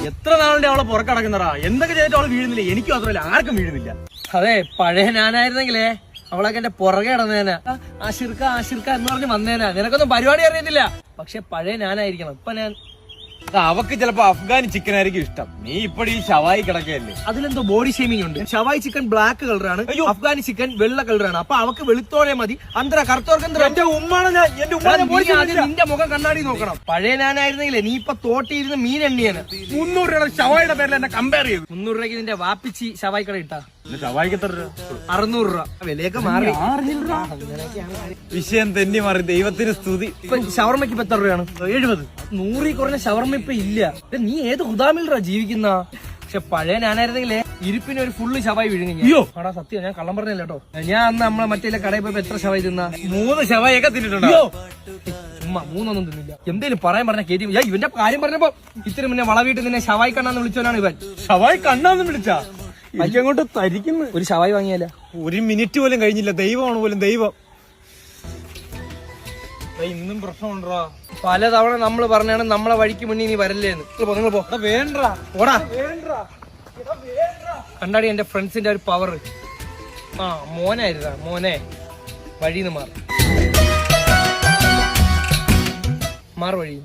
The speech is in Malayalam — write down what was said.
എത്ര നാളിന്റെ അവളെ പുറക്കടക്കുന്നറാ, എന്തൊക്കെ ചെയ്തിട്ട് അവള് വീഴുന്നില്ല. എനിക്ക് മാത്രമല്ല, ആർക്കും വീഴുന്നില്ല. അതെ, പഴയ ഞാനായിരുന്നെങ്കിലേ അവളൊക്കെ എന്റെ പുറകെ ഇടന്നേനാ. ആശിർക്ക എന്ന് പറഞ്ഞ് വന്നേനാ. നിനക്കൊന്നും പരിപാടി അറിയത്തില്ല. പക്ഷെ പഴയ ഞാനായിരിക്കണം. ഇപ്പൊ ഞാൻ അവക്ക് ചിലപ്പോ അഫ്ഗാനി ചിക്കൻ ആയിരിക്കും ഇഷ്ടം. നീ ഇപ്പഴീ ഷവായി കിടക്കല്ലേ. അതിലെന്തോ ബോഡി ഷേമിംഗ് ഉണ്ട്. ഷവായി ചിക്കൻ ബ്ലാക്ക് കളറാണ്, അഫ്ഗാനി ചിക്കൻ വെള്ള കളറാണ്. അപ്പൊ അവക്ക് വെളുത്തോടെ മതി. അന്തര കറുത്തോർക്ക് എന്റെ ഉമ്മാണ് നിന്റെ മുഖം കണ്ണാടി നോക്കണം. പഴയ ഞാനായിരുന്നെങ്കിലേ നീ ഇപ്പൊ തോട്ടിയിരുന്ന് മീൻ എണ്ണിയാണ്. 300 രൂപ ഷവായിയുടെ പേരിൽ എന്നെ കമ്പയർ ചെയ്തു. 300 രൂപയ്ക്ക് നിന്റെ വാപ്പിച്ചി ഷവായി കട ഇട്ടാ ഷവായിക്ക് എത്ര രൂപ? 600 രൂപ. വിലയൊക്കെ മാറി. വിഷയം തെന്നി മാറി. ദൈവത്തിന് സ്തുതി. ഇപ്പൊ ഷവർമ്മയ്ക്ക് ഇപ്പൊ എത്ര രൂപയാണ്? 70. 100 കുറഞ്ഞ ഷവർമ്മ ഇപ്പൊ ഇല്ല. നീ ഏത് ഹുദാമിലാ ജീവിക്കുന്ന? പക്ഷെ പഴയ ഞാനായിരുന്നെങ്കിലേ ഇരിപ്പിന് ഒരു ഫുള്ള് ഷവായി വിഴുങ്ങി. അയ്യോ ആടാ, സത്യം, ഞാൻ കള്ളം പറഞ്ഞല്ലോ കേട്ടോ. ഞാൻ അന്ന് നമ്മളെ മറ്റേ കടയിൽ പോയപ്പോ എത്ര ഷവായി തിന്നാ? 3 ഷവായൊക്കെ തിന്നിട്ടുണ്ടോ? ചുമ്മാ 3 തിന്നില്ല. എന്തേലും പറയാൻ പറഞ്ഞ കേട്ടി. ഇവന്റെ കാര്യം പറഞ്ഞപ്പോ ഇത്തിരി മുന്നേ വളവീട്ട് നിന്നെ ഷവായി കണ്ണാന്ന് വിളിച്ചോനാണ് ഇവൻ. ഷവായി കണ്ണാന്ന് വിളിച്ചാ അങ്ങോട്ട് തരിക്കുന്നു. ഒരു ഷവായി വാങ്ങിയല്ല. 1 മിനിറ്റ് പോലും കഴിഞ്ഞില്ല. ദൈവമാണ് പോലും ദൈവം. ഇന്നും പ്രശ്നമുണ്ടാ. പലതവണ നമ്മൾ പറഞ്ഞാണ് നമ്മളെ വഴിക്ക് മുന്നിൽ നീ വരല്ലേന്ന്. നിങ്ങൾ പോ. വേണ്ട ഓടാ. കണ്ടാടി എന്റെ ഫ്രണ്ട്സിന്റെ ഒരു പവർ. മോനായിരുന്നാ മോനെ, വഴിന്ന് മാറി വഴി.